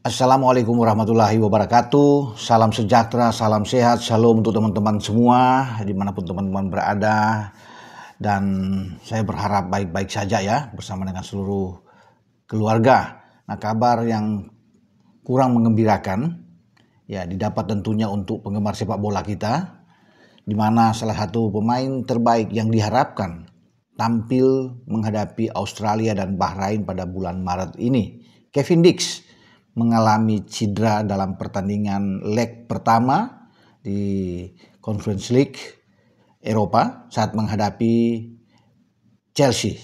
Assalamualaikum warahmatullahi wabarakatuh. Salam sejahtera, salam sehat, shalom untuk teman-teman semua dimanapun teman-teman berada. Dan saya berharap baik-baik saja ya bersama dengan seluruh keluarga. Nah, kabar yang kurang menggembirakan ya didapat tentunya untuk penggemar sepak bola kita, di mana salah satu pemain terbaik yang diharapkan tampil menghadapi Australia dan Bahrain pada bulan Maret ini, Kevin Dix, mengalami cedera dalam pertandingan leg pertama di Conference League Eropa saat menghadapi Chelsea.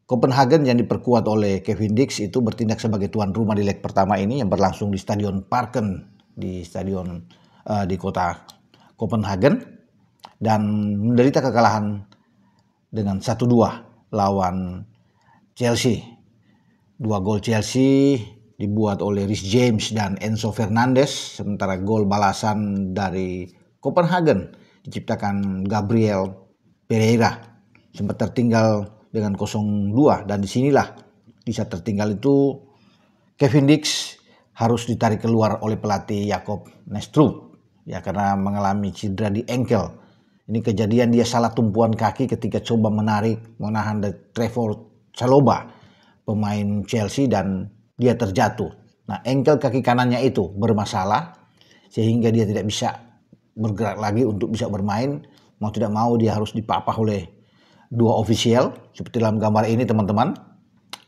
Copenhagen yang diperkuat oleh Kevin Dix itu bertindak sebagai tuan rumah di leg pertama ini yang berlangsung di Stadion Parken di kota Copenhagen dan menderita kekalahan dengan 1-2 lawan Chelsea. 2 gol Chelsea dibuat oleh Reece James dan Enzo Fernandez, sementara gol balasan dari Copenhagen diciptakan Gabriel Pereira. Sempat tertinggal dengan 0-2 dan disinilah di saat tertinggal itu Kevin Dix harus ditarik keluar oleh pelatih Jacob Nystrom ya karena mengalami cedera di engkel. Ini kejadian dia salah tumpuan kaki ketika coba menahan Trevoh Chalobah, pemain Chelsea, dan dia terjatuh. Nah, engkel kaki kanannya itu bermasalah sehingga dia tidak bisa bergerak lagi untuk bisa bermain. Mau tidak mau dia harus dipapah oleh 2 ofisial seperti dalam gambar ini teman-teman.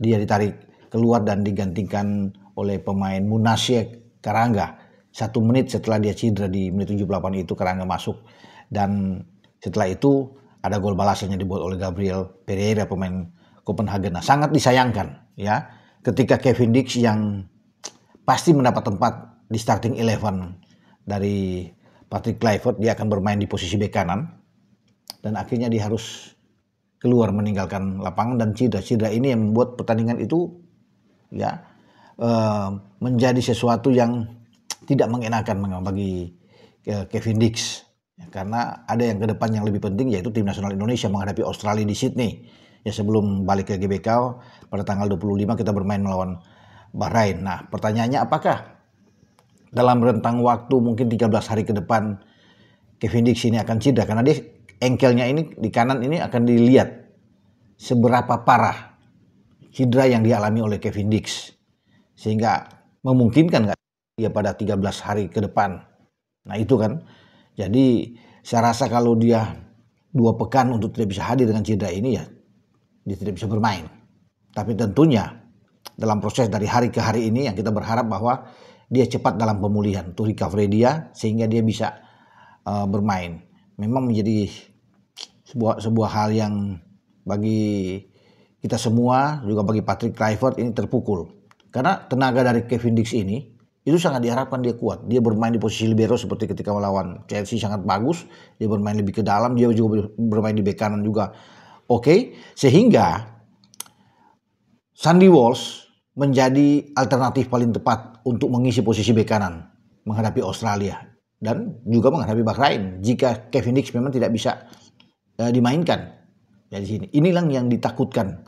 Dia ditarik keluar dan digantikan oleh pemain Munasir Karanga. 1 menit setelah dia cedera di menit 78 itu Karanga masuk. Dan setelah itu ada gol balasannya dibuat oleh Gabriel Pereira, pemain Copenhagen. Nah, sangat disayangkan ya ketika Kevin Dix yang pasti mendapat tempat di starting 11 dari Patrick Kluivert, dia akan bermain di posisi bek kanan dan akhirnya dia harus keluar meninggalkan lapangan dan cedera ini yang membuat pertandingan itu ya menjadi sesuatu yang tidak mengenakan bagi Kevin Dix. Ya, karena ada yang ke depan yang lebih penting yaitu tim nasional Indonesia menghadapi Australia di Sydney. Ya sebelum balik ke GBK pada tanggal 25 kita bermain melawan Bahrain. Nah, pertanyaannya apakah dalam rentang waktu mungkin 13 hari ke depan Kevin Dix ini akan cedera karena dia engkelnya ini di kanan ini akan dilihat seberapa parah cedera yang dialami oleh Kevin Dix sehingga memungkinkan nggak dia pada 13 hari ke depan. Nah, itu kan. Jadi saya rasa kalau dia 2 pekan untuk tidak bisa hadir dengan cedera ini ya dia tidak bisa bermain. Tapi tentunya dalam proses dari hari ke hari ini yang kita berharap bahwa dia cepat dalam pemulihan untuk recovery dia sehingga dia bisa bermain. Memang menjadi sebuah hal yang bagi kita semua juga bagi Patrick Kluivert ini terpukul. Karena tenaga dari Kevin Dix ini itu sangat diharapkan dia kuat. Dia bermain di posisi libero seperti ketika melawan Chelsea sangat bagus. Dia bermain lebih ke dalam. Dia juga bermain di bek kanan juga oke. Sehingga Sandy Walsh menjadi alternatif paling tepat untuk mengisi posisi bek kanan menghadapi Australia. Dan juga menghadapi Bahrain jika Kevin Dix memang tidak bisa dimainkan. Dari sini. Inilah yang ditakutkan.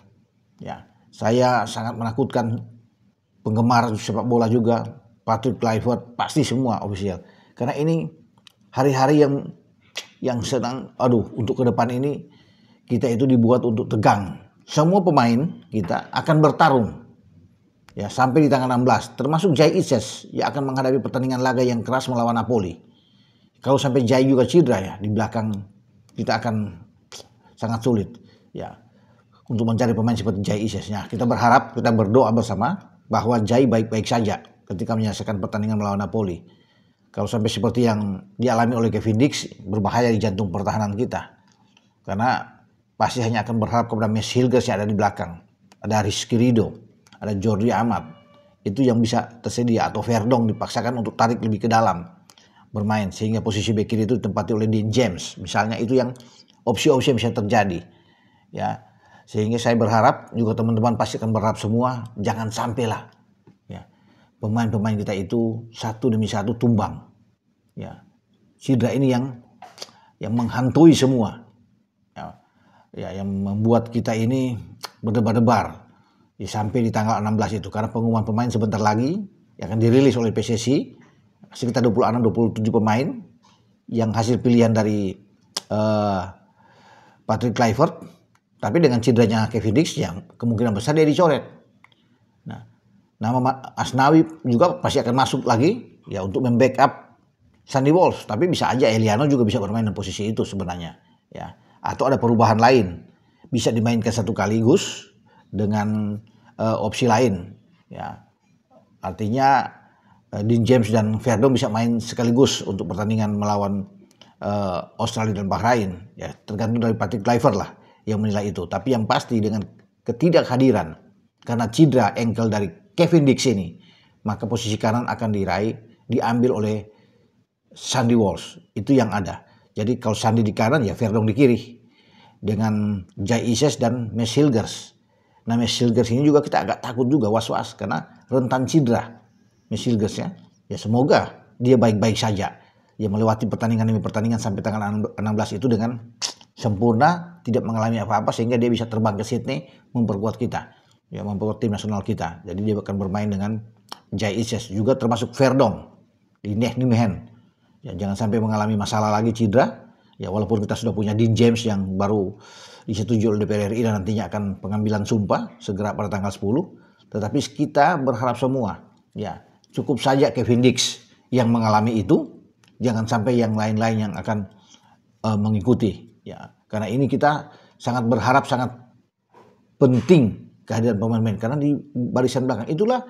Ya, saya sangat menakutkan penggemar sepak bola juga. Patrick Kluivert pasti semua official karena ini hari-hari yang sedang untuk ke depan ini kita itu dibuat untuk tegang. Semua pemain kita akan bertarung ya sampai di tanggal 16 termasuk Jai Ises yang akan menghadapi pertandingan laga yang keras melawan Napoli. Kalau sampai Jai juga cedera ya di belakang kita akan sangat sulit ya untuk mencari pemain seperti Jai Ises. Nah, kita berharap, kita berdoa bersama bahwa Jai baik-baik saja ketika menyelesaikan pertandingan melawan Napoli. Kalau sampai seperti yang dialami oleh Kevin Dix, berbahaya di jantung pertahanan kita. Karena pasti hanya akan berharap kepada Max Hilgers yang ada di belakang. Ada Rizky Ridho, ada Jordi Amat. Itu yang bisa tersedia. Atau Verdong dipaksakan untuk tarik lebih ke dalam bermain. Sehingga posisi bek kiri itu ditempati oleh Dean James. Misalnya itu yang opsi-opsi yang bisa terjadi. Ya, sehingga saya berharap, juga teman-teman pasti akan berharap semua, jangan sampailah pemain-pemain kita itu satu demi satu tumbang. Ya, cedera ini yang menghantui semua. Ya, yang membuat kita ini berdebar-debar. Ya, sampai di tanggal 16 itu karena pengumuman pemain sebentar lagi yang akan dirilis oleh PSSI sekitar 26-27 pemain yang hasil pilihan dari Patrick Kluivert, tapi dengan cederanya Kevin Dix yang kemungkinan besar dia dicoret. Nah, nama Asnawi juga pasti akan masuk lagi ya untuk membackup Sandy Walsh, tapi bisa aja Eliano juga bisa bermain di posisi itu sebenarnya ya. Atau ada perubahan lain, bisa dimainkan satu kaligus dengan opsi lain ya. Artinya Dean James dan Verdonk bisa main sekaligus untuk pertandingan melawan Australia dan Bahrain ya, tergantung dari Patrick Kluivert lah yang menilai itu. Tapi yang pasti dengan ketidakhadiran karena cedera ankle dari Kevin Dix ini, maka posisi kanan akan diambil oleh Sandy Walsh. Itu yang ada. Jadi kalau Sandy di kanan ya Verdonk di kiri dengan Jai Ises dan Mads Hilgers. Nah, Mads Hilgers ini juga kita agak takut juga, was-was karena rentan cedera. Mads Hilgers ya semoga dia baik-baik saja. Ya melewati pertandingan demi pertandingan sampai tanggal 16 itu dengan sempurna, tidak mengalami apa-apa sehingga dia bisa terbang ke Sydney memperkuat kita. Ya memperkuat tim nasional kita. Jadi dia akan bermain dengan Jai Ises juga termasuk Verdonk di Nijmegen. Ya jangan sampai mengalami masalah lagi cedera. Ya walaupun kita sudah punya Dean James yang baru disetujui oleh DPR RI dan nantinya akan pengambilan sumpah segera pada tanggal 10, tetapi kita berharap semua ya cukup saja Kevin Dix yang mengalami itu, jangan sampai yang lain-lain yang akan mengikuti ya. Karena ini kita sangat berharap, sangat penting kehadiran pemain-pemain karena di barisan belakang itulah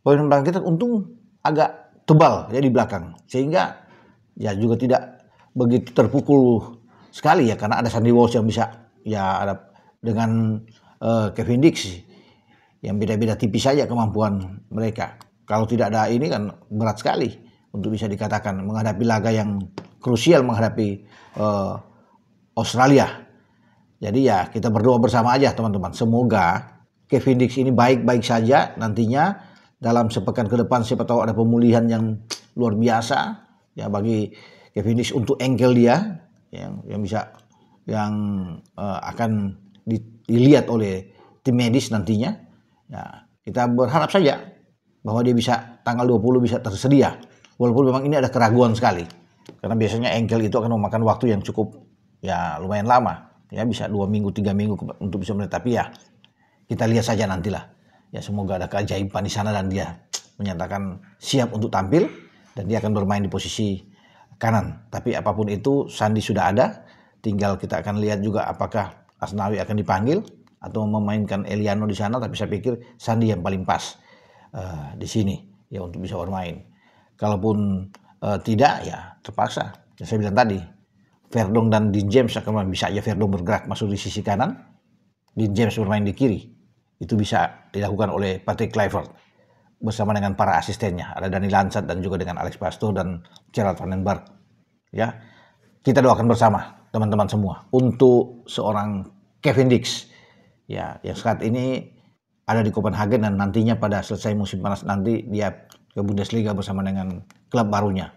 pemain belakang kita untung agak tebal ya di belakang sehingga ya juga tidak begitu terpukul sekali ya karena ada Sandy Walsh yang bisa ya ada dengan Kevin Dix yang beda-beda tipis saja kemampuan mereka. Kalau tidak ada ini kan berat sekali untuk bisa dikatakan menghadapi laga yang krusial menghadapi Australia. Jadi ya kita berdoa bersama aja teman-teman. Semoga Kevin Dix ini baik-baik saja nantinya dalam sepekan ke depan, siapa tahu ada pemulihan yang luar biasa ya bagi Kevin Dix untuk ankle dia yang akan dilihat oleh tim medis nantinya. Ya, kita berharap saja bahwa dia bisa tanggal 20 bisa tersedia. Walaupun memang ini ada keraguan sekali. Karena biasanya ankle itu akan memakan waktu yang cukup ya lumayan lama. Ya bisa 2 minggu, 3 minggu untuk bisa melihat. Tapi ya kita lihat saja nantilah. Ya semoga ada keajaiban di sana dan dia menyatakan siap untuk tampil dan dia akan bermain di posisi kanan. Tapi apapun itu Sandy sudah ada. Tinggal kita akan lihat juga apakah Asnawi akan dipanggil atau memainkan Eliano di sana. Tapi saya pikir Sandy yang paling pas di sini ya untuk bisa bermain. Kalaupun tidak ya terpaksa. Ya, saya bilang tadi Verdonk dan Dean James akan bisa aja Verdonk bergerak masuk di sisi kanan, Dean James bermain di kiri. Itu bisa dilakukan oleh Patrick Kluivert bersama dengan para asistennya. Ada Dani Lansat dan juga dengan Alex Pastoor dan Gerard van den Berg. Ya, kita doakan bersama teman-teman semua untuk seorang Kevin Dix ya yang saat ini ada di Copenhagen dan nantinya pada selesai musim panas nanti dia ke Bundesliga bersama dengan klub barunya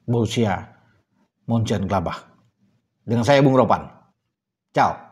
Borussia Mönchengladbach. Dengan saya Bung Ropan. Ciao.